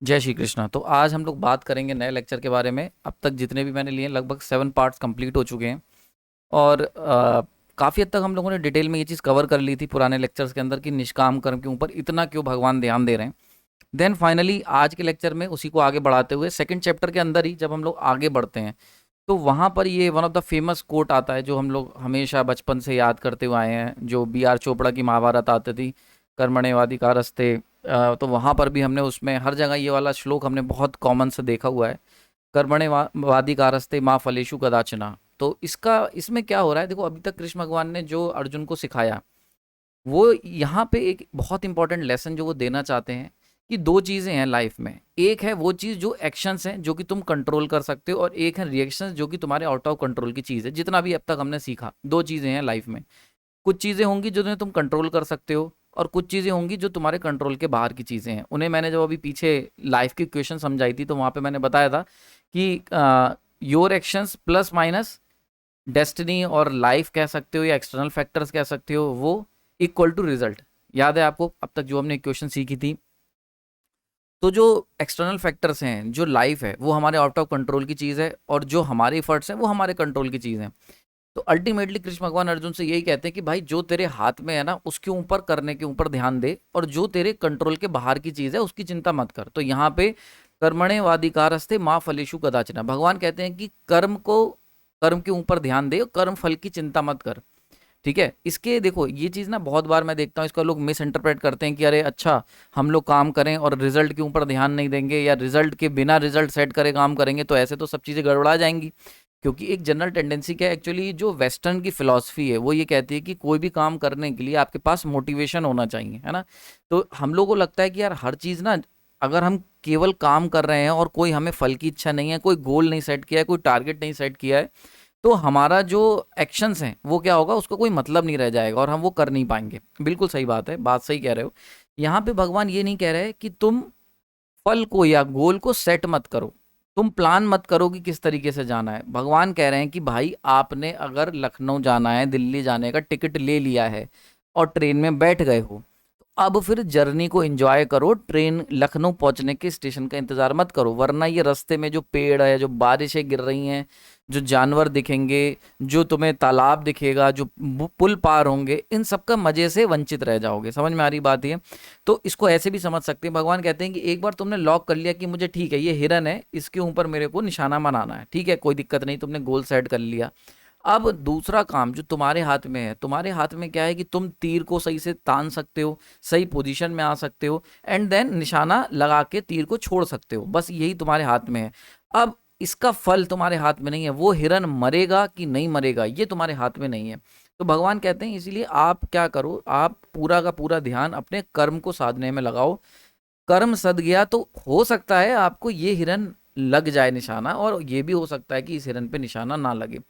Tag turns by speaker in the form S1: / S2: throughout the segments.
S1: जय श्री कृष्णा। तो आज हम लोग बात करेंगे नए लेक्चर के बारे में। अब तक जितने भी मैंने लिए लगभग 7 पार्ट्स कंप्लीट हो चुके हैं और काफ़ी हद तक हम लोगों ने डिटेल में ये चीज़ कवर कर ली थी पुराने लेक्चर्स के अंदर कि निष्काम कर्म के ऊपर इतना क्यों भगवान ध्यान दे रहे हैं। देन फाइनली आज के लेक्चर में उसी को आगे बढ़ाते हुए सेकंड चैप्टर के अंदर ही जब हम लोग आगे बढ़ते हैं तो वहाँ पर ये one of the famous quote आता है जो हम लोग हमेशा बचपन से याद करते हुए आए हैं, जो B R चोपड़ा की महाभारत आती थी, कर्मण्येवाधिकारस्ते। तो वहाँ पर भी हमने उसमें हर जगह ये वाला श्लोक हमने बहुत कॉमन से देखा हुआ है, कर्मण्येवाधिकारस्ते माँ फलेषु कदाचना। तो इसमें क्या हो रहा है, देखो अभी तक कृष्ण भगवान ने जो अर्जुन को सिखाया वो यहाँ पे एक बहुत इंपॉर्टेंट लेसन जो वो देना चाहते हैं कि दो चीज़ें हैं लाइफ में। एक है वो चीज़ जो एक्शंस हैं जो कि तुम कंट्रोल कर सकते हो, और एक है रिएक्शंस जो कि तुम्हारे आउट ऑफ कंट्रोल की चीज़ है। जितना भी अब तक हमने सीखा, दो चीज़ें हैं लाइफ में। कुछ चीज़ें होंगी जो तुम कंट्रोल कर सकते हो, और कुछ चीज़ें होंगी जो तुम्हारे कंट्रोल के बाहर की चीज़ें हैं। उन्हें मैंने जब अभी पीछे लाइफ की इक्वेशन समझाई थी तो वहाँ पे मैंने बताया था कि your actions plus minus destiny और लाइफ कह सकते हो या एक्सटर्नल फैक्टर्स कह सकते हो, वो इक्वल टू रिजल्ट। याद है आपको अब तक जो हमने इक्वेशन सीखी थी? तो जो एक्सटर्नल फैक्टर्स हैं, जो लाइफ है वो हमारे आउट ऑफ कंट्रोल की चीज़ है, और जो हमारे एफर्ट्स हैं वो हमारे कंट्रोल की चीज़ है। तो अल्टीमेटली कृष्ण भगवान अर्जुन से यही कहते हैं कि भाई जो तेरे हाथ में है ना उसके ऊपर करने के ऊपर ध्यान दे, और जो तेरे कंट्रोल के बाहर की चीज़ है उसकी चिंता मत कर। तो यहाँ पे कर्मणे वाधिकारस्ते माँ फलेषु कदाचन, भगवान कहते हैं कि कर्म के ऊपर ध्यान दे और कर्म फल की चिंता मत कर। ठीक है, इसके देखो ये चीज़ ना बहुत बार मैं देखता हूँ इसका लोग मिस इंटरप्रेट करते हैं कि अरे अच्छा हम लोग काम करें और रिजल्ट के ऊपर ध्यान नहीं देंगे, या रिजल्ट के बिना रिजल्ट सेट करे काम करेंगे तो ऐसे तो सब चीज़ें गड़बड़ा जाएंगी। क्योंकि एक जनरल टेंडेंसी क्या है, एक्चुअली जो वेस्टर्न की फिलॉसफी है वो ये कहती है कि कोई भी काम करने के लिए आपके पास मोटिवेशन होना चाहिए, है ना। तो हम लोगों को लगता है कि यार हर चीज़ ना, अगर हम केवल काम कर रहे हैं और कोई हमें फल की इच्छा नहीं है, कोई गोल नहीं सेट किया है, कोई टारगेट नहीं सेट किया है, तो हमारा जो एक्शंस हैं वो क्या होगा, उसका कोई मतलब नहीं रह जाएगा और हम वो कर नहीं पाएंगे। बिल्कुल सही बात है, बात सही कह रहे हो। यहाँ पे भगवान ये नहीं कह रहे कि तुम फल को या गोल को सेट मत करो, तुम प्लान मत करो कि किस तरीके से जाना है। भगवान कह रहे हैं कि भाई आपने अगर लखनऊ जाना है, दिल्ली जाने का टिकट ले लिया है और ट्रेन में बैठ गए हो, अब फिर जर्नी को एंजॉय करो। ट्रेन लखनऊ पहुंचने के स्टेशन का इंतजार मत करो, वरना ये रास्ते में जो पेड़ है, जो बारिशें गिर रही हैं, जो जानवर दिखेंगे, जो तुम्हें तालाब दिखेगा, जो पुल पार होंगे, इन सब का मजे से वंचित रह जाओगे। समझ में आ रही बात ये? तो इसको ऐसे भी समझ सकते हैं, भगवान कहते हैं कि एक बार तुमने लॉक कर लिया कि मुझे ठीक है ये हिरन है, इसके ऊपर मेरे को निशाना बनाना है, ठीक है कोई दिक्कत नहीं, तुमने गोल सेट कर लिया। अब दूसरा काम जो तुम्हारे हाथ में है, तुम्हारे हाथ में क्या है कि तुम तीर को सही से तान सकते हो, सही पोजीशन में आ सकते हो, एंड देन निशाना लगा के तीर को छोड़ सकते हो। बस यही तुम्हारे हाथ में है। अब इसका फल तुम्हारे हाथ में नहीं है, वो हिरन मरेगा कि नहीं मरेगा ये तुम्हारे हाथ में नहीं है। तो भगवान कहते हैं इसीलिए आप क्या करो, आप पूरा का पूरा ध्यान अपने कर्म को साधने में लगाओ। कर्म सद गया तो हो सकता है आपको ये हिरन लग जाए निशाना, और ये भी हो सकता है कि इस हिरन पे निशाना ना लगे।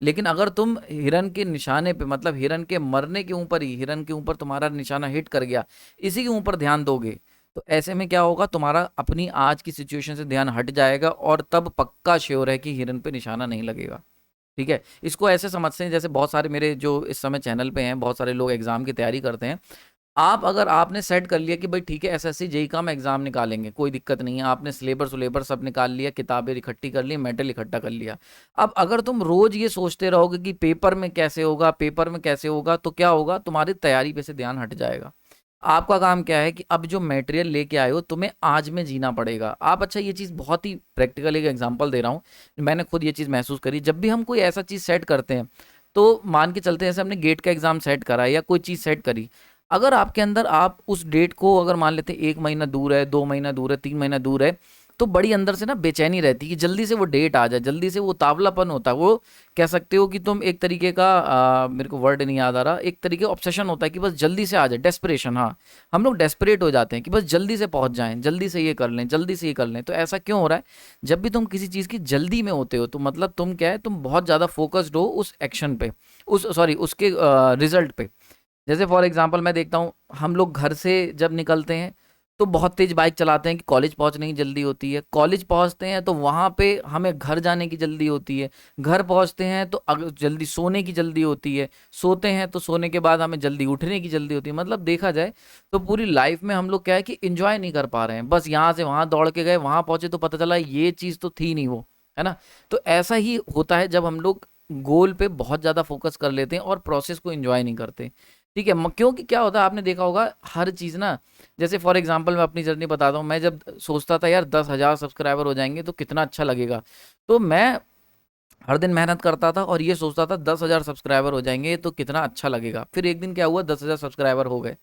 S1: लेकिन अगर तुम हिरन के निशाने पे, मतलब हिरन के मरने के ऊपर ही, हिरन के ऊपर तुम्हारा निशाना हिट कर गया, इसी के ऊपर ध्यान दोगे, तो ऐसे में क्या होगा, तुम्हारा अपनी आज की सिचुएशन से ध्यान हट जाएगा और तब पक्का श्योर है कि हिरन पे निशाना नहीं लगेगा। ठीक है, इसको ऐसे समझते हैं जैसे बहुत सारे मेरे जो इस समय चैनल पे हैं, बहुत सारे लोग एग्जाम की तैयारी करते हैं। आप अगर आपने सेट कर लिया कि भाई ठीक है एसएससी जेई का हम एग्जाम निकालेंगे, कोई दिक्कत नहीं है, आपने सिलेबस सब निकाल लिया, किताबें इकट्ठी कर ली, मेटल इकट्ठा कर लिया। अब अगर तुम रोज ये सोचते रहोगे कि पेपर में कैसे होगा, पेपर में कैसे होगा, तो क्या होगा, तुम्हारी तैयारी पे से ध्यान हट जाएगा। आपका काम क्या है कि अब जो मटेरियल लेके आए हो तुम्हें आज में जीना पड़ेगा आप। अच्छा, ये चीज़ बहुत ही प्रैक्टिकल एक एग्जांपल दे रहा हूँ, मैंने खुद ये चीज़ महसूस करी। जब भी हम कोई ऐसा चीज़ सेट करते हैं, तो मान के चलते हैं जैसे हमने गेट का एग्जाम सेट करा या कोई चीज़ सेट करी, अगर आपके अंदर आप उस डेट को अगर मान लेते हैं 1 महीना दूर है, 2 महीना दूर है, 3 महीना दूर है, तो बड़ी अंदर से ना बेचैनी रहती है कि जल्दी से वो डेट आ जाए, जल्दी से वो तावलापन होता है। वो कह सकते हो कि तुम एक तरीके का मेरे को वर्ड नहीं याद आ रहा, एक तरीके ऑब्सेशन होता है कि बस जल्दी से आ जाए, डेस्परेशन। हाँ, हम लोग डेस्परेट हो जाते हैं कि बस जल्दी से पहुंच जाएं, जल्दी से ये कर लें, जल्दी से ये कर लें। तो ऐसा क्यों हो रहा है? जब भी तुम किसी चीज़ की जल्दी में होते हो तो मतलब तुम क्या है, तुम बहुत ज़्यादा फोकस्ड हो उस एक्शन पे, उस सॉरी उसके रिजल्ट पे। जैसे फॉर एग्जांपल मैं देखता हूँ हम लोग घर से जब निकलते हैं तो बहुत तेज बाइक चलाते हैं कि कॉलेज पहुंचने की जल्दी होती है, कॉलेज पहुंचते हैं तो वहां पे हमें घर जाने की जल्दी होती है, घर पहुंचते हैं तो अगर जल्दी सोने की जल्दी होती है, सोते हैं तो सोने के बाद हमें जल्दी उठने की जल्दी होती है। मतलब देखा जाए तो पूरी लाइफ में हम लोग क्या है कि इंजॉय नहीं कर पा रहे हैं, बस यहाँ से वहां दौड़ के गए, वहां पहुंचे तो पता चला ये चीज तो थी नहीं वो, है ना। तो ऐसा ही होता है जब हम लोग गोल पे बहुत ज्यादा फोकस कर लेते हैं और प्रोसेस को एंजॉय नहीं करते। ठीक है, क्योंकि क्या होता है आपने देखा होगा हर चीज ना, जैसे फॉर एग्जांपल मैं अपनी जर्नी बताता हूँ, मैं जब सोचता था यार 10,000 सब्सक्राइबर हो जाएंगे तो कितना अच्छा लगेगा, तो मैं हर दिन मेहनत करता था और ये सोचता था 10,000 सब्सक्राइबर हो जाएंगे तो कितना अच्छा लगेगा। फिर एक दिन क्या हुआ, 10,000 सब्सक्राइबर हो गए,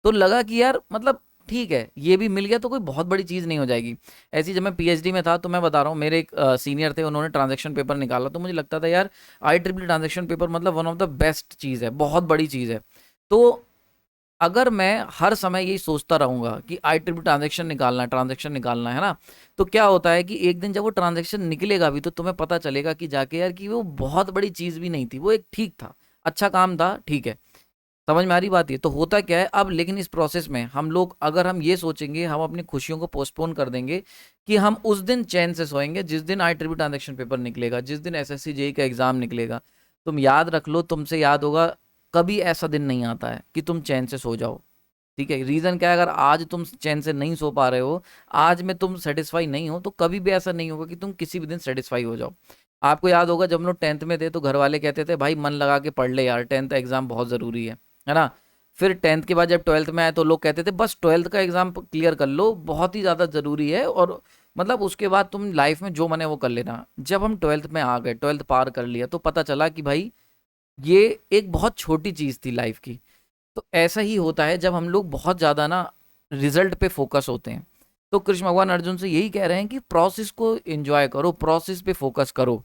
S1: तो लगा कि यार मतलब ठीक है ये भी मिल गया तो कोई बहुत बड़ी चीज़ नहीं हो जाएगी। ऐसी जब मैं पीएचडी में था तो मैं बता रहा हूँ, मेरे एक सीनियर थे, उन्होंने ट्रांजैक्शन पेपर निकाला, तो मुझे लगता था यार IEEE ट्रांजैक्शन पेपर मतलब वन ऑफ द बेस्ट चीज़ है, बहुत बड़ी चीज़ है। तो अगर मैं हर समय यही सोचता रहूंगा कि IEEE ट्रांजैक्शन निकालना है, ट्रांजैक्शन निकालना है ना, तो क्या होता है कि एक दिन जब वो ट्रांजैक्शन निकलेगा भी तो तुम्हें पता चलेगा कि जाके यार कि वो बहुत बड़ी चीज़ भी नहीं थी, वो एक ठीक था, अच्छा काम था, ठीक है। समझ में आ रही बात? ये तो होता क्या है अब, लेकिन इस प्रोसेस में हम लोग अगर हम ये सोचेंगे, हम अपनी खुशियों को पोस्टपोन कर देंगे कि हम उस दिन चैन से सोएंगे जिस दिन IEEE ट्रांजैक्शन पेपर निकलेगा, जिस दिन SSC जेई का एग्जाम निकलेगा। तुम याद रख लो, तुमसे याद होगा, कभी ऐसा दिन नहीं आता है कि तुम चैन से सो जाओ। ठीक है, रीजन क्या है, अगर आज तुम चैन से नहीं सो पा रहे हो, आज में तुम सेटिस्फाई नहीं हो, तो कभी भी ऐसा नहीं होगा कि तुम किसी भी दिन सेटिस्फाई हो जाओ। आपको याद होगा जब हम लोग 10th में थे तो घर वाले कहते थे भाई मन लगा के पढ़ ले यार, 10th एग्जाम बहुत जरूरी है ना। फिर 10th के बाद जब 12th में आए तो लोग कहते थे बस 12th का एग्जाम क्लियर कर लो, बहुत ही ज्यादा जरूरी है, और मतलब उसके बाद तुम लाइफ में जो मने वो कर लेना। जब हम 12th में आ गए, 12th पार कर लिया, तो पता चला कि भाई ये एक बहुत छोटी चीज थी लाइफ की। तो ऐसा ही होता है जब हम लोग बहुत ज्यादा ना रिजल्ट पे फोकस होते हैं। तो कृष्ण भगवान अर्जुन से यही कह रहे हैं कि प्रोसेस को एंजॉय करो, प्रोसेस पे फोकस करो,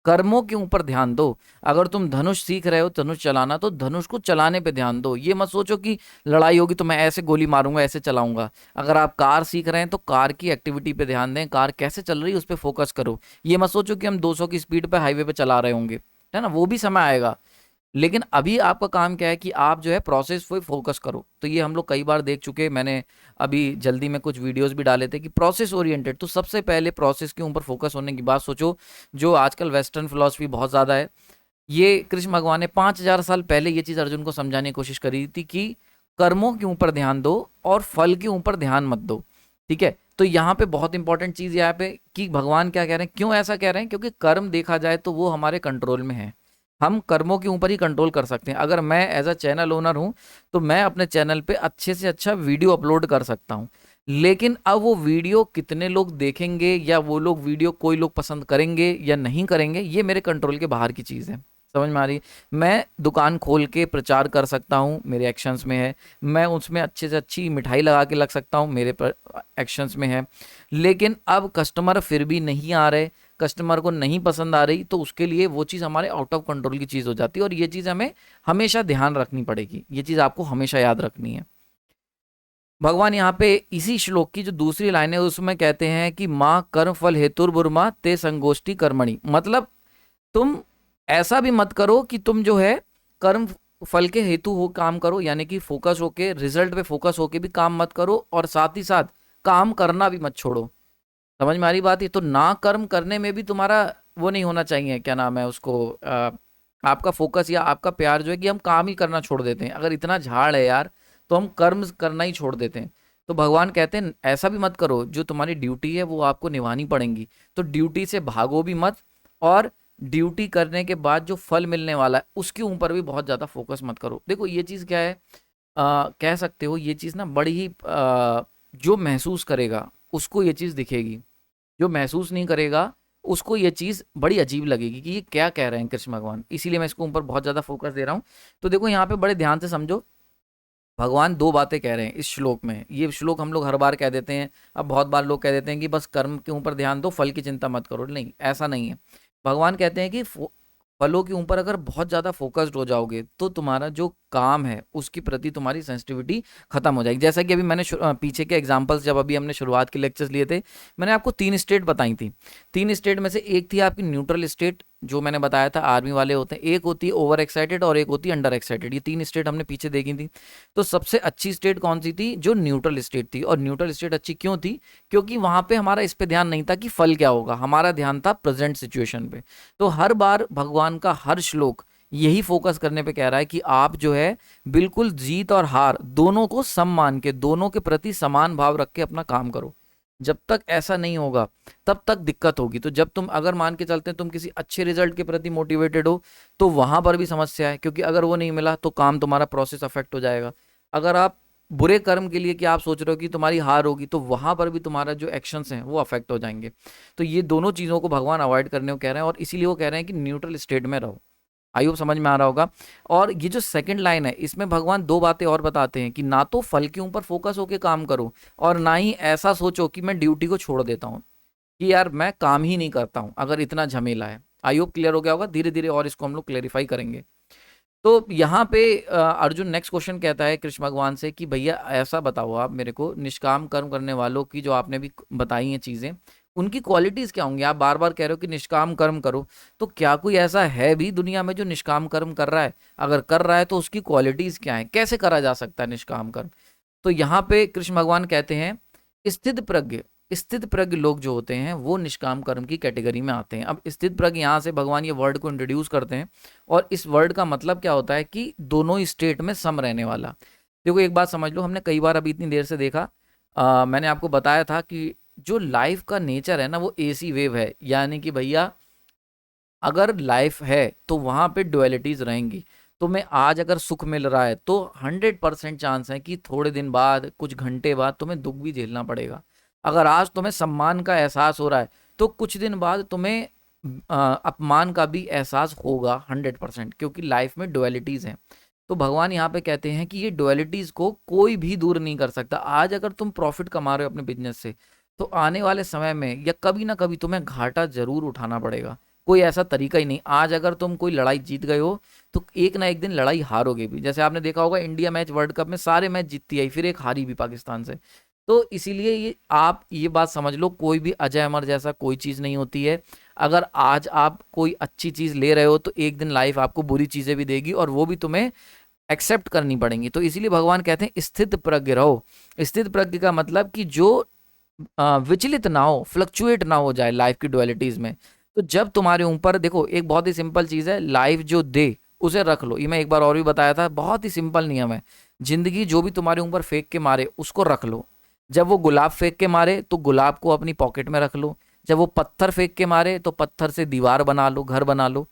S1: कर्मों के ऊपर ध्यान दो। अगर तुम धनुष सीख रहे हो, धनुष चलाना, तो धनुष को चलाने पे ध्यान दो। ये मत सोचो कि लड़ाई होगी तो मैं ऐसे गोली मारूंगा, ऐसे चलाऊंगा। अगर आप कार सीख रहे हैं तो कार की एक्टिविटी पे ध्यान दें, कार कैसे चल रही है उस पर फोकस करो। ये मत सोचो कि हम 200 की स्पीड पे हाईवे पे चला रहे होंगे, है ना, वो भी समय आएगा। लेकिन अभी आपका काम क्या है कि आप जो है प्रोसेस पे फोकस करो। तो ये हम लोग कई बार देख चुके हैं, मैंने अभी जल्दी में कुछ वीडियोस भी डाले थे कि प्रोसेस ओरिएंटेड, तो सबसे पहले प्रोसेस के ऊपर फोकस होने की बात सोचो। जो आजकल वेस्टर्न फिलॉसफी बहुत ज़्यादा है, ये कृष्ण भगवान ने 5,000 साल पहले ये चीज़ अर्जुन को समझाने की कोशिश करी थी कि कर्मों के ऊपर ध्यान दो और फल के ऊपर ध्यान मत दो। ठीक है, तो यहाँ पे बहुत इंपॉर्टेंट चीज़ यहाँ पे कि भगवान क्या कह रहे हैं, क्यों ऐसा कह रहे हैं, क्योंकि कर्म देखा जाए तो वो हमारे कंट्रोल में है, हम कर्मों के ऊपर ही कंट्रोल कर सकते हैं। अगर मैं एज अ चैनल ओनर हूं तो मैं अपने चैनल पे अच्छे से अच्छा वीडियो अपलोड कर सकता हूं, लेकिन अब वो वीडियो कितने लोग देखेंगे, या वो लोग वीडियो कोई लोग पसंद करेंगे या नहीं करेंगे, ये मेरे कंट्रोल के बाहर की चीज़ है। समझ में आ रही है? मैं दुकान खोल के प्रचार कर सकता हूँ, मेरे एक्शंस में है। मैं उसमें अच्छे से अच्छी मिठाई लगा के लग सकता हूँ, मेरे एक्शंस में है। लेकिन अब कस्टमर फिर भी नहीं आ रहे, कस्टमर को नहीं पसंद आ रही, तो उसके लिए वो चीज़ हमारे आउट ऑफ कंट्रोल की चीज़ हो जाती है, और ये चीज़ हमें हमेशा ध्यान रखनी पड़ेगी, ये चीज़ आपको हमेशा याद रखनी है। भगवान यहाँ पे इसी श्लोक की जो दूसरी लाइन है उसमें कहते हैं कि माँ कर्म फल हेतुर्बुर्मा ते संगोष्ठी कर्मणि, मतलब तुम ऐसा भी मत करो कि तुम जो है कर्म फल के हेतु हो काम करो, यानी कि फोकस होके रिजल्ट पे फोकस होके भी काम मत करो, और साथ ही साथ काम करना भी मत छोड़ो। समझ में आ रही बात? है तो ना कर्म करने में भी तुम्हारा वो नहीं होना चाहिए, क्या नाम है उसको, आपका फोकस या आपका प्यार जो है कि हम काम ही करना छोड़ देते हैं। अगर इतना झाड़ है यार तो हम कर्म करना ही छोड़ देते हैं। तो भगवान कहते हैं ऐसा भी मत करो, जो तुम्हारी ड्यूटी है वो आपको निभानी पड़ेगी, तो ड्यूटी से भागो भी मत, और ड्यूटी करने के बाद जो फल मिलने वाला है उसके ऊपर भी बहुत ज़्यादा फोकस मत करो। देखो ये चीज़ क्या है, कह सकते हो ये चीज़ ना बड़ी ही जो महसूस करेगा उसको ये चीज़ दिखेगी, जो महसूस नहीं करेगा उसको ये चीज़ बड़ी अजीब लगेगी कि ये क्या कह रहे हैं कृष्ण भगवान। इसीलिए मैं इसको ऊपर बहुत ज़्यादा फोकस दे रहा हूँ। तो देखो यहाँ पे बड़े ध्यान से समझो, भगवान दो बातें कह रहे हैं इस श्लोक में। ये श्लोक हम लोग हर बार कह देते हैं, अब बहुत बार लोग कह देते हैं कि बस कर्म के ऊपर ध्यान दो, फल की चिंता मत करो। नहीं, ऐसा नहीं है। भगवान कहते हैं कि फलों के ऊपर अगर बहुत ज़्यादा फोकस्ड हो जाओगे तो तुम्हारा जो काम है उसके प्रति तुम्हारी सेंसिटिविटी खत्म हो जाएगी। जैसा कि अभी मैंने पीछे के एग्जांपल्स, जब अभी हमने शुरुआत के लेक्चर्स लिए थे, मैंने आपको 3 स्टेट बताई थी। 3 स्टेट में से एक थी आपकी न्यूट्रल स्टेट, जो मैंने बताया था आर्मी वाले होते हैं, एक होती है ओवर एक्साइटेड और एक होती है अंडर एक्साइटेड। ये 3 स्टेट हमने पीछे देखी थी। तो सबसे अच्छी स्टेट कौन सी थी? जो न्यूट्रल स्टेट थी। और न्यूट्रल स्टेट अच्छी क्यों थी? क्योंकि वहां पे हमारा इस पे ध्यान नहीं था कि फल क्या होगा, हमारा ध्यान था प्रेजेंट सिचुएशन पे। तो हर बार भगवान का हर श्लोक यही फोकस करने पे कह रहा है कि आप जो है बिल्कुल जीत और हार दोनों को सम मान के, दोनों के प्रति समान भाव रख के अपना काम करो। जब तक ऐसा नहीं होगा तब तक दिक्कत होगी। तो जब तुम अगर मान के चलते हैं तुम किसी अच्छे रिजल्ट के प्रति मोटिवेटेड हो तो वहां पर भी समस्या है, क्योंकि अगर वो नहीं मिला तो काम तुम्हारा प्रोसेस अफेक्ट हो जाएगा। अगर आप बुरे कर्म के लिए कि आप सोच रहे हो कि तुम्हारी हार होगी तो वहां पर भी तुम्हारा जो एक्शंस हैं वो अफेक्ट हो जाएंगे। तो ये दोनों चीजों को भगवान अवॉइड करने को कह रहे हैं, और इसीलिए वो कह रहे हैं कि न्यूट्रल स्टेट में रहो। आई होप समझ में आ रहा होगा। और ये जो सेकंड लाइन है इसमें भगवान 2 बातें और बताते हैं कि ना तो फल के ऊपर फोकस होके काम करो, और ना ही ऐसा सोचो कि मैं ड्यूटी को छोड़ देता हूँ, कि यार मैं काम ही नहीं करता हूँ अगर इतना झमेला है। आई होप क्लियर हो गया होगा। धीरे धीरे और इसको हम लोग क्लेरिफाई करेंगे। तो यहाँ पे अर्जुन नेक्स्ट क्वेश्चन कहता है कृष्ण भगवान से कि भैया ऐसा बताओ आप मेरे को, निष्काम कर्म करने वालों की जो आपने भी बताई हैं चीजें, उनकी क्वालिटीज क्या होंगी? आप बार बार कह रहे हो कि निष्काम कर्म करो, तो क्या कोई ऐसा है भी दुनिया में जो निष्काम कर्म कर रहा है? अगर कर रहा है तो उसकी क्वालिटीज क्या है, कैसे करा जा सकता है निष्काम कर्म? तो यहाँ पे कृष्ण भगवान कहते हैं स्थित प्रज्ञ लोग जो होते हैं वो निष्काम कर्म की कैटेगरी में आते हैं। अब स्थित प्रज्ञ यहाँ से भगवान ये वर्ड को इंट्रोड्यूस करते हैं, और इस वर्ड का मतलब क्या होता है कि दोनों ही स्टेट में सम रहने वाला। देखो एक बात समझ लो, हमने कई बार अभी इतनी देर से देखा, मैंने आपको बताया था कि जो लाइफ का नेचर है ना वो एसी वेव है, यानी कि भैया अगर लाइफ है तो वहां पे डुअलिटीज रहेंगी। तुम्हें आज अगर सुख मिल रहा है तो 100% चांस है कि थोड़े दिन बाद, कुछ घंटे बाद तुम्हें दुख भी झेलना पड़ेगा। अगर आज तुम्हें सम्मान का एहसास हो रहा है तो कुछ दिन बाद तुम्हें अपमान का भी एहसास होगा 100%, क्योंकि लाइफ में डुअलिटीज हैं। तो भगवान यहाँ पे कहते हैं कि ये डुअलिटीज को कोई भी दूर नहीं कर सकता। आज अगर तुम प्रॉफिट कमा रहे हो अपने बिजनेस से, तो आने वाले समय में या कभी ना कभी तुम्हें घाटा जरूर उठाना पड़ेगा। कोई ऐसा तरीका ही नहीं। आज अगर तुम कोई लड़ाई जीत गए हो तो एक ना एक दिन लड़ाई हारोगे भी। जैसे आपने देखा होगा इंडिया मैच वर्ल्ड कप में सारे मैच जीतती आई, फिर एक हारी भी पाकिस्तान से। तो इसीलिए ये आप ये बात समझ लो, कोई भी अजय अमर जैसा कोई चीज़ नहीं होती है। अगर आज आप कोई अच्छी चीज़ ले रहे हो तो एक दिन लाइफ आपको बुरी चीज़ें भी देगी, और वो भी तुम्हें एक्सेप्ट करनी पड़ेंगी। तो इसीलिए भगवान कहते हैं स्थित प्रज्ञ रहो। स्थित प्रज्ञ का मतलब कि जो विचलित ना हो, फ्लक्चुएट ना हो जाए लाइफ की डुअलिटीज में। तो जब तुम्हारे ऊपर, देखो एक बहुत ही सिंपल चीज है, लाइफ जो दे उसे रख लो। ये मैं एक बार और भी बताया था, बहुत ही सिंपल नियम है। जिंदगी जो भी तुम्हारे ऊपर फेंक के मारे उसको रख लो। जब वो गुलाब फेंक के मारे तो गुलाब को अपनी पॉकेट में रख लो। जब वो पत्थर फेंक के मारे तो पत्थर से दीवार बना लो, घर बना लो।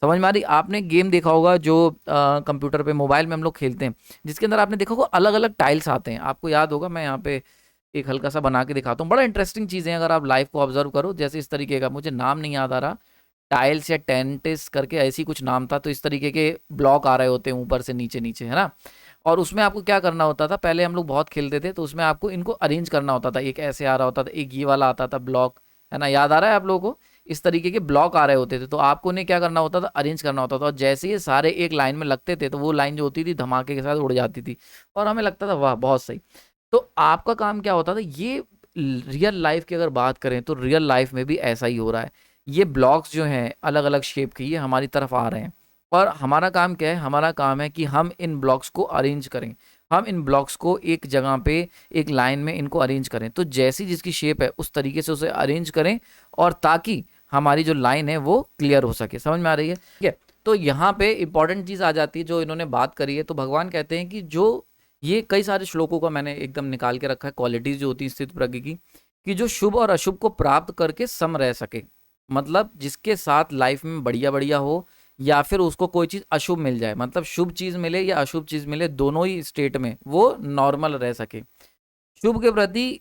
S1: समझ में आ रही? आपने गेम देखा होगा जो कंप्यूटर पे, मोबाइल में हम लोग खेलते हैं, जिसके अंदर आपने देखा होगा अलग अलग टाइल्स आते हैं। आपको याद होगा, मैं यहाँ पे एक हल्का सा बना के दिखाता हूँ। बड़ा इंटरेस्टिंग चीज़ है अगर आप लाइव को ऑब्जर्व करो। जैसे इस तरीके का, मुझे नाम नहीं याद आ रहा, टाइल्स या टेंटिस करके ऐसी कुछ नाम था। तो इस तरीके के ब्लॉक आ रहे होते हैं ऊपर से नीचे नीचे, है ना। और उसमें आपको क्या करना होता था, पहले हम लोग बहुत खेलते थे तो उसमें आपको इनको अरेंज करना होता था। एक ऐसे आ रहा होता था, एक ये वाला आता था ब्लॉक, है ना, याद आ रहा है आप लोगों को? इस तरीके के ब्लॉक आ रहे होते थे, तो आपको उन्हें क्या करना होता था, अरेंज करना होता था। और जैसे ये सारे एक लाइन में लगते थे तो वो लाइन जो होती थी धमाके के साथ उड़ जाती थी, और हमें लगता था वाह बहुत सही। तो आपका काम क्या होता था, ये रियल लाइफ की अगर बात करें तो रियल लाइफ में भी ऐसा ही हो रहा है। ये ब्लॉक्स जो हैं अलग अलग शेप के, ये हमारी तरफ आ रहे हैं, और हमारा काम क्या है, हमारा काम है कि हम इन ब्लॉक्स को अरेंज करें। हम इन ब्लॉक्स को एक जगह पे, एक लाइन में इनको अरेंज करें। तो जैसी जिसकी शेप है उस तरीके से उसे अरेंज करें, और ताकि हमारी जो लाइन है वो क्लियर हो सके। समझ में आ रही है? ठीक है। तो यहाँ पे इंपॉर्टेंट चीज़ आ जाती है जो इन्होंने बात करी है। तो भगवान कहते हैं कि जो ये कई सारे श्लोकों का मैंने एकदम निकाल के रखा है, क्वालिटीज जो होती है स्थित प्रज्ञ की, कि जो शुभ और अशुभ को प्राप्त करके सम रह सके। मतलब जिसके साथ लाइफ में बढ़िया बढ़िया हो, या फिर उसको कोई चीज अशुभ मिल जाए, मतलब शुभ चीज मिले या अशुभ चीज मिले, दोनों ही स्टेट में वो नॉर्मल रह सके। शुभ के प्रति,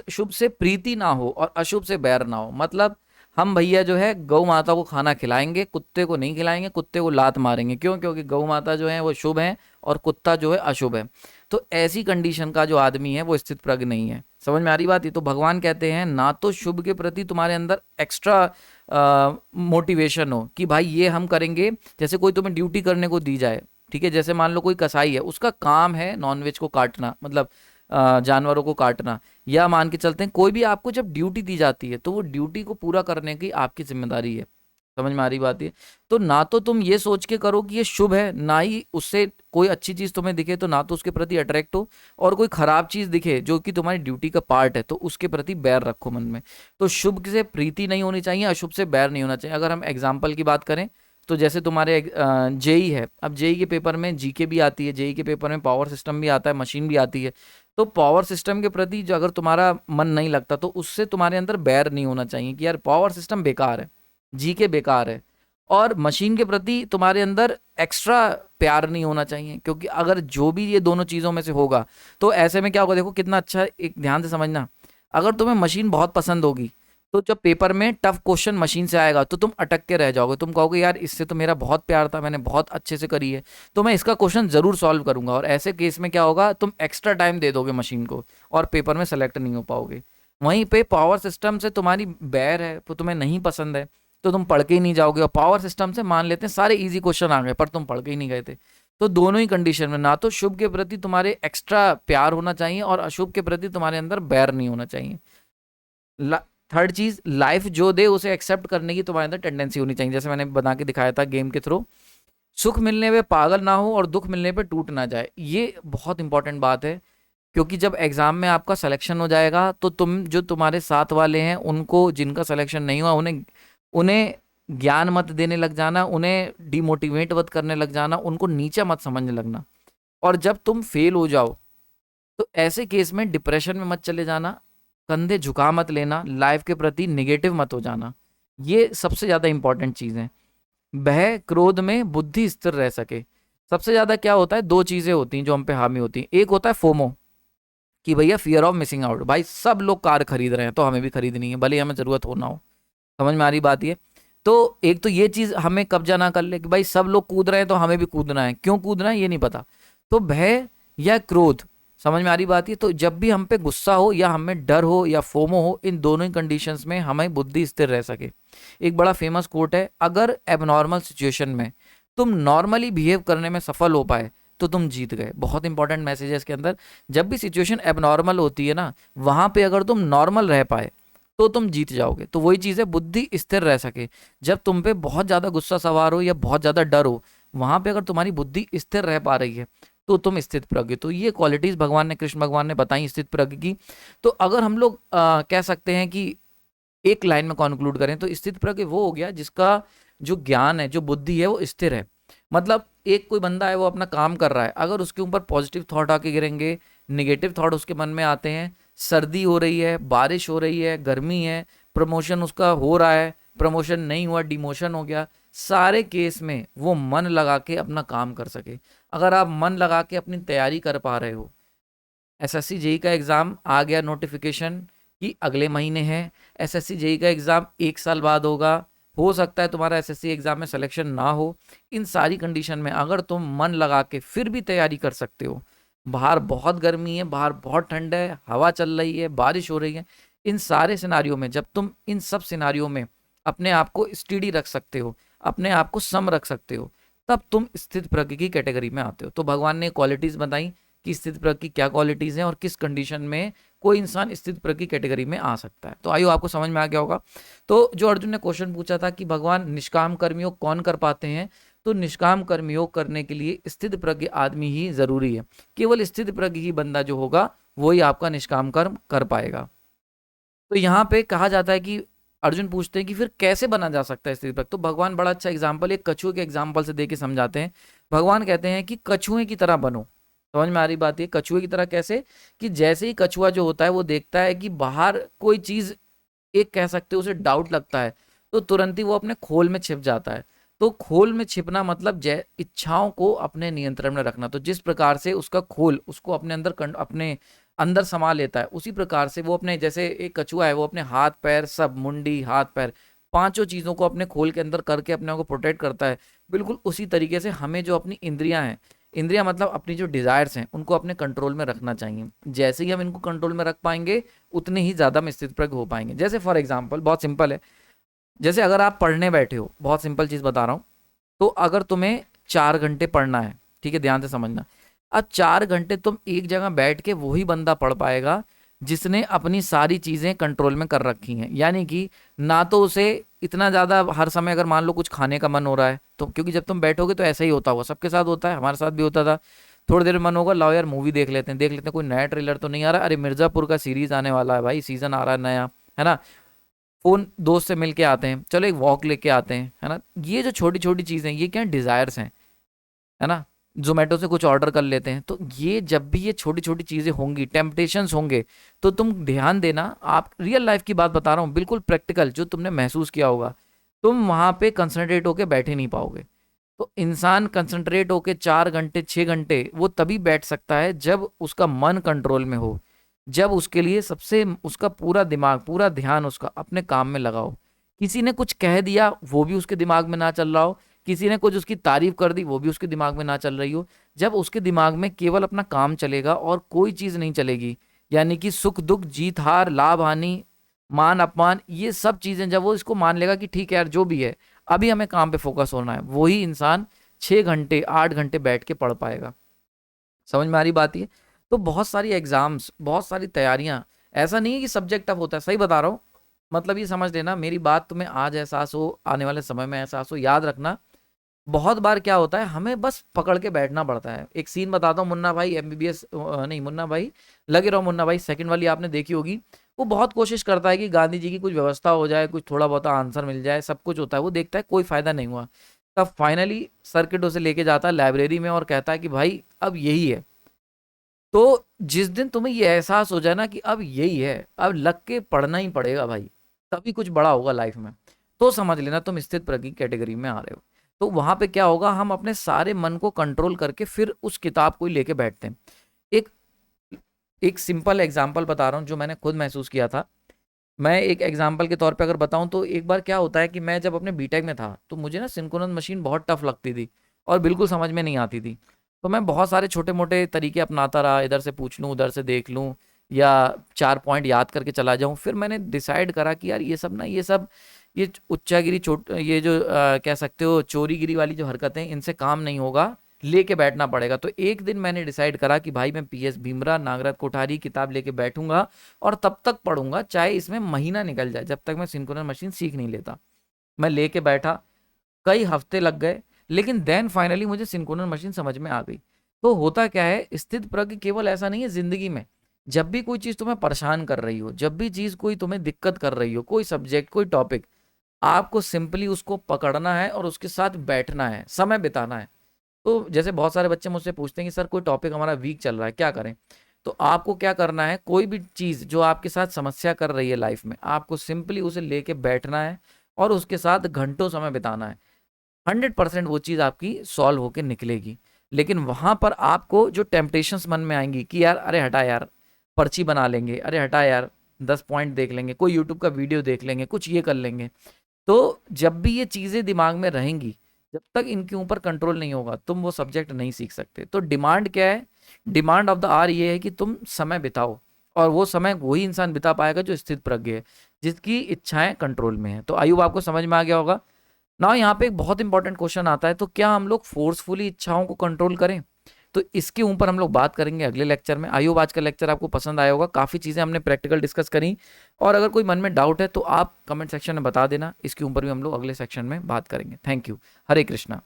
S1: शुभ से प्रीति ना हो और अशुभ से बैर ना हो। मतलब हम भैया जो है गौ माता को खाना खिलाएंगे, कुत्ते को नहीं खिलाएंगे, कुत्ते को लात मारेंगे। क्यों? क्योंकि गौ माता जो है वो शुभ है और कुत्ता जो है अशुभ है। तो ऐसी कंडीशन का जो आदमी है वो स्थित प्रज्ञ नहीं है। समझ में आ रही बात? ये तो भगवान कहते हैं ना तो शुभ के प्रति तुम्हारे अंदर एक्स्ट्रा मोटिवेशन हो कि भाई ये हम करेंगे। जैसे कोई तुम्हें ड्यूटी करने को दी जाए, ठीक है, जैसे मान लो कोई कसाई है, उसका काम है नॉनवेज को काटना, मतलब जानवरों को काटना। या मान के चलते हैं कोई भी आपको जब ड्यूटी दी जाती है तो वो ड्यूटी को पूरा करने की आपकी जिम्मेदारी है। समझ में आ रही बात ये? तो ना तो तुम ये सोच के करो कि ये शुभ है, ना ही उससे कोई अच्छी चीज तुम्हें दिखे तो ना तो उसके प्रति अट्रैक्ट हो, और कोई खराब चीज दिखे जो कि तुम्हारी ड्यूटी का पार्ट है तो उसके प्रति बैर रखो मन में। तो शुभ से प्रीति नहीं होनी चाहिए, अशुभ से बैर नहीं होना चाहिए। अगर हम एग्जाम्पल की बात करें तो जैसे तुम्हारे जेई है, अब जेई के पेपर में जीके भी आती है, जेई के पेपर में पावर सिस्टम भी आता है, मशीन भी आती है। तो पावर सिस्टम के प्रति जो अगर तुम्हारा मन नहीं लगता तो उससे तुम्हारे अंदर बैर नहीं होना चाहिए कि यार पावर सिस्टम बेकार है, जीके बेकार है। और मशीन के प्रति तुम्हारे अंदर एक्स्ट्रा प्यार नहीं होना चाहिए, क्योंकि अगर जो भी ये दोनों चीज़ों में से होगा तो ऐसे में क्या होगा, देखो कितना अच्छा, एक ध्यान से समझना। अगर तुम्हें मशीन बहुत पसंद होगी तो जब पेपर में टफ क्वेश्चन मशीन से आएगा तो तुम अटक के रह जाओगे, तुम कहोगे यार इससे तो मेरा बहुत प्यार था, मैंने बहुत अच्छे से करी है, तो मैं इसका क्वेश्चन जरूर सॉल्व करूंगा। और ऐसे केस में क्या होगा, तुम एक्स्ट्रा टाइम दे दोगे मशीन को और पेपर में सेलेक्ट नहीं हो पाओगे। वहीं पे पावर सिस्टम से तुम्हारी बैर है, तो तुम्हें नहीं पसंद है, तो तुम पढ़ के ही नहीं जाओगे। और पावर सिस्टम से मान लेते हैं सारे इजी क्वेश्चन आ गए पर तुम पढ़ के ही नहीं गए थे। तो दोनों ही कंडीशन में ना तो शुभ के प्रति तुम्हारे एक्स्ट्रा प्यार होना चाहिए और अशुभ के प्रति तुम्हारे अंदर बैर नहीं होना चाहिए। थर्ड चीज, लाइफ जो दे उसे एक्सेप्ट करने की तुम्हारे अंदर टेंडेंसी होनी चाहिए। जैसे मैंने बना के दिखाया था गेम के थ्रू, सुख मिलने पे पागल ना हो और दुख मिलने पे टूट ना जाए। ये बहुत इंपॉर्टेंट बात है, क्योंकि जब एग्जाम में आपका सिलेक्शन हो जाएगा तो तुम जो तुम्हारे साथ वाले हैं उनको, जिनका सिलेक्शन नहीं हुआ, उन्हें उन्हें ज्ञान मत देने लग जाना, उन्हें डिमोटिवेट मत करने लग जाना, उनको नीचा मत समझने लगना। और जब तुम फेल हो जाओ तो ऐसे केस में डिप्रेशन में मत चले जाना, कंधे झुका मत लेना, लाइफ के प्रति निगेटिव मत हो जाना। ये सबसे ज़्यादा इंपॉर्टेंट चीज़ है। भय क्रोध में बुद्धि स्थिर रह सके। सबसे ज़्यादा क्या होता है, दो चीज़ें होती हैं जो हम पे हावी होती हैं। एक होता है फोमो, कि भैया फियर ऑफ मिसिंग आउट, भाई सब लोग कार खरीद रहे हैं तो हमें भी खरीदनी है, भले ही हमें ज़रूरत हो ना हो। समझ में आ रही बात ये? तो एक तो ये चीज़ हमें कब्जा ना कर ले कि भाई सब लोग कूद रहे हैं तो हमें भी कूदना है, क्यों कूदना है ये नहीं पता। तो भय या क्रोध, समझ में आ रही बात है? तो जब भी हम पे गुस्सा हो या हमें डर हो या फोमो हो, इन दोनों ही कंडीशंस में हमें बुद्धि स्थिर रह सके। एक बड़ा फेमस कोट है, अगर एबनॉर्मल सिचुएशन में तुम नॉर्मली बिहेव करने में सफल हो पाए तो तुम जीत गए। बहुत इंपॉर्टेंट मैसेज है इसके अंदर। जब भी सिचुएशन एबनॉर्मल होती है ना, वहां पे अगर तुम नॉर्मल रह पाए तो तुम जीत जाओगे। तो वही चीज़ है, बुद्धि स्थिर रह सके। जब तुम पे बहुत ज़्यादा गुस्सा सवार हो या बहुत ज़्यादा डर हो, वहां पे अगर तुम्हारी बुद्धि स्थिर रह पा रही है तो तुम स्थित प्रज्ञ। तो ये क्वालिटीज भगवान ने, कृष्ण भगवान ने बताई स्थित प्रज्ञ की। तो अगर हम लोग कह सकते हैं कि एक लाइन में कॉन्क्लूड करें तो स्थित प्रज्ञ वो हो गया जिसका जो ज्ञान है, जो बुद्धि है, वो स्थिर है। मतलब एक कोई बंदा है, वो अपना काम कर रहा है, अगर उसके ऊपर पॉजिटिव थॉट आके गिरेंगे, निगेटिव थॉट उसके मन में आते हैं, सर्दी हो रही है, बारिश हो रही है, गर्मी है, प्रमोशन उसका हो रहा है, प्रमोशन नहीं हुआ, डिमोशन हो गया, सारे केस में वो मन लगा के अपना काम कर सके। अगर आप मन लगा के अपनी तैयारी कर पा रहे हो, एसएससी जेई का एग्ज़ाम आ गया नोटिफिकेशन कि अगले महीने है, एसएससी जेई का एग्ज़ाम 1 साल बाद होगा, हो सकता है तुम्हारा एसएससी एग्ज़ाम में सिलेक्शन ना हो। इन सारी कंडीशन में अगर तुम मन लगा के फिर भी तैयारी कर सकते हो, बाहर बहुत गर्मी है, बाहर बहुत ठंड है, हवा चल रही है, बारिश हो रही है, इन सारे सिनारियों में जब तुम इन सब सिनारियों में अपने आप को स्टेडी रख सकते हो, अपने आप को सम रख सकते हो, तब तुम स्थित प्रज्ञ की कैटेगरी में आते हो। तो भगवान ने क्वालिटीज बताई कि स्थित प्रज्ञ की क्या क्वालिटीज हैं और किस कंडीशन में कोई इंसान स्थित प्रज्ञ की कैटेगरी में आ सकता है। तो आइयो आपको समझ में आ गया होगा। तो जो अर्जुन ने क्वेश्चन पूछा था कि भगवान निष्काम कर्मयोग कौन कर पाते हैं, तो निष्काम कर्मयोग करने के लिए स्थित प्रज्ञ आदमी ही जरूरी है। केवल स्थित प्रज्ञ ही बंदा जो होगा वही आपका निष्काम कर्म कर पाएगा। तो यहाँ पे कहा जाता है कि अर्जुन पूछते हैं कि फिर कैसे बना जा सकता है स्थित प्रज्ञ। तो भगवान बड़ा अच्छा एग्जाम्पल, एक कछुए के एग्जाम्पल से दे के समझाते हैं। भगवान कहते हैं कि कछुए की तरह बनो। समझ में आ रही बात है? कछुए की तरह कैसे, कि जैसे ही कछुआ जो होता है वो देखता है कि बाहर कोई चीज, एक कह सकते हो उसे डाउट लगता है, तो तुरंत ही वो अपने खोल में छिप जाता है। तो खोल में छिपना मतलब जय इच्छाओं को अपने नियंत्रण में रखना। तो जिस प्रकार से उसका खोल उसको अपने अंदर अपने अंदर समा लेता है, उसी प्रकार से वो अपने, जैसे एक कछुआ है वो अपने हाथ पैर सब, मुंडी हाथ पैर, पांचों चीजों को अपने खोल के अंदर करके अपने आप को प्रोटेक्ट करता है। बिल्कुल उसी तरीके से हमें जो अपनी इंद्रियां हैं, इंद्रियां मतलब अपनी जो डिजायर्स हैं, उनको अपने कंट्रोल में रखना चाहिए। जैसे ही हम इनको कंट्रोल में रख पाएंगे उतने ही ज्यादा हम स्थित प्रज्ञ हो पाएंगे। जैसे फॉर एग्जाम्पल, बहुत सिंपल है, जैसे अगर आप पढ़ने बैठे हो, बहुत सिंपल चीज बता रहा हूं, तो अगर तुम्हें 4 घंटे पढ़ना है, ठीक है, ध्यान से समझना। अब 4 घंटे तुम एक जगह बैठ के वही बंदा पढ़ पाएगा जिसने अपनी सारी चीज़ें कंट्रोल में कर रखी हैं। यानी कि ना तो उसे इतना ज़्यादा हर समय अगर मान लो कुछ खाने का मन हो रहा है तो, क्योंकि जब तुम बैठोगे तो ऐसा ही होता होगा, सबके साथ होता है, हमारे साथ भी होता था। थोड़ी देर मन होगा, लाओ यार मूवी देख लेते हैं, कोई नया ट्रेलर तो नहीं आ रहा, अरे मिर्ज़ापुर का सीरीज़ आने वाला है भाई, सीज़न आ रहा है नया, है ना। फ़ोन दोस्त से मिल के आते हैं, चलो एक वॉक लेके आते हैं, है ना। ये जो छोटी छोटी चीज़ें, ये क्या डिज़ायर्स हैं, है ना। जोमेटो से कुछ ऑर्डर कर लेते हैं। तो ये जब भी ये छोटी छोटी चीज़ें होंगी, टेम्पटेशंस होंगे, तो तुम ध्यान देना, आप रियल लाइफ की बात बता रहा हूँ, बिल्कुल प्रैक्टिकल, जो तुमने महसूस किया होगा, तुम वहाँ पे कंसंट्रेट होके बैठे नहीं पाओगे। तो इंसान कंसंट्रेट होके 4 घंटे 6 घंटे वो तभी बैठ सकता है जब उसका मन कंट्रोल में हो, जब उसके लिए सबसे उसका पूरा दिमाग, पूरा ध्यान उसका अपने काम में लगाओ। किसी ने कुछ कह दिया वो भी उसके दिमाग में ना चल रहा हो, किसी ने कुछ उसकी तारीफ कर दी वो भी उसके दिमाग में ना चल रही हो। जब उसके दिमाग में केवल अपना काम चलेगा और कोई चीज़ नहीं चलेगी, यानी कि सुख दुख, जीत हार, लाभ हानि, मान अपमान, ये सब चीज़ें जब वो इसको मान लेगा कि ठीक है यार जो भी है अभी हमें काम पे फोकस होना है, वही इंसान 6 घंटे 8 घंटे बैठ के पढ़ पाएगा। समझ में आ रही बात ये। तो बहुत सारी एग्जाम्स, बहुत सारी तैयारियां, ऐसा नहीं है कि सब्जेक्ट टफ होता है, सही बता रहा हूँ। मतलब ये समझ लेना, मेरी बात तुम्हें आज एहसास हो, आने वाले समय में एहसास हो, याद रखना। बहुत बार क्या होता है, हमें बस पकड़ के बैठना पड़ता है। एक सीन बताता हूँ, मुन्ना भाई एमबीबीएस, नहीं मुन्ना भाई, लगे रहो मुन्ना भाई, सेकंड वाली आपने देखी होगी। वो बहुत कोशिश करता है कि गांधी जी की कुछ व्यवस्था हो जाए, कुछ थोड़ा बहुत आंसर मिल जाए, सब कुछ होता है, वो देखता है कोई फायदा नहीं हुआ। तब फाइनली सर्किट उसे लेके जाता है लाइब्रेरी में और कहता है कि भाई अब यही है। तो जिस दिन तुम्हें ये एहसास हो जाए ना कि अब यही है, अब लग के पढ़ना ही पड़ेगा भाई, तभी कुछ बड़ा होगा लाइफ में, तो समझ लेना तुम स्थित प्रज्ञ कैटेगरी में आ रहे हो। तो वहां पे क्या होगा, हम अपने सारे मन को कंट्रोल करके फिर उस किताब को ही लेके बैठते हैं। एक एक सिंपल एग्जाम्पल बता रहा हूँ जो मैंने खुद महसूस किया था। मैं एक एग्जाम्पल के तौर पे अगर बताऊं तो एक बार क्या होता है कि मैं जब अपने बीटेक में था तो मुझे ना सिंक्रोनस मशीन बहुत टफ लगती थी और बिल्कुल समझ में नहीं आती थी। तो मैं बहुत सारे छोटे मोटे तरीके अपनाता रहा, इधर से पूछ लूँ, उधर से देख लूँ, या 4 पॉइंट याद करके चला जाऊँ। फिर मैंने डिसाइड करा कि यार ये सब ना, ये सब ये उच्चागिरी चोट, ये जो कह सकते हो चोरीगिरी वाली जो हरकतें, इनसे काम नहीं होगा, लेके बैठना पड़ेगा। तो एक दिन मैंने डिसाइड करा कि भाई मैं पीएस भीमराव नागराज कोठारी किताब लेके बैठूंगा और तब तक पढ़ूंगा चाहे इसमें महीना निकल जाए, जब तक मैं सिंक्रोनस मशीन सीख नहीं लेता। मैं लेके बैठा, कई हफ्ते लग गए, लेकिन देन फाइनली मुझे सिंक्रोनस मशीन समझ में आ गई। तो होता क्या है, स्थित प्रज्ञ केवल ऐसा नहीं है जिंदगी में, जब भी कोई चीज तुम्हें परेशान कर रही हो, जब भी चीज कोई तुम्हें दिक्कत कर रही हो, कोई सब्जेक्ट, कोई टॉपिक, आपको सिंपली उसको पकड़ना है और उसके साथ बैठना है, समय बिताना है। तो जैसे बहुत सारे बच्चे मुझसे पूछते हैं कि सर कोई टॉपिक हमारा वीक चल रहा है, क्या करें। तो आपको क्या करना है, कोई भी चीज़ जो आपके साथ समस्या कर रही है लाइफ में, आपको सिंपली उसे लेके बैठना है और उसके साथ घंटों समय बिताना है। 100% वो चीज़ आपकी सॉल्व होके निकलेगी। लेकिन वहाँ पर आपको जो टेम्पटेशंस मन में आएंगी कि यार अरे हटा यार, पर्ची बना लेंगे, अरे हटा यार 10 पॉइंट देख लेंगे, कोई यूट्यूब का वीडियो देख लेंगे, कुछ ये कर लेंगे। तो जब भी ये चीज़ें दिमाग में रहेंगी, जब तक इनके ऊपर कंट्रोल नहीं होगा, तुम वो सब्जेक्ट नहीं सीख सकते। तो डिमांड क्या है, डिमांड ऑफ द आर ये है कि तुम समय बिताओ, और वो समय वही इंसान बिता पाएगा जो स्थित प्रज्ञ है, जिसकी इच्छाएं कंट्रोल में है। तो आयु आपको समझ में आ गया होगा ना। यहाँ पे एक बहुत इंपॉर्टेंट क्वेश्चन आता है, तो क्या हम लोग फोर्सफुली इच्छाओं को कंट्रोल करें? तो इसके ऊपर हम लोग बात करेंगे अगले लेक्चर में। आई होप आज का लेक्चर आपको पसंद आया होगा, काफ़ी चीज़ें हमने प्रैक्टिकल डिस्कस करी, और अगर कोई मन में डाउट है तो आप कमेंट सेक्शन में बता देना, इसके ऊपर भी हम लोग अगले सेक्शन में बात करेंगे। Thank you. हरे कृष्णा।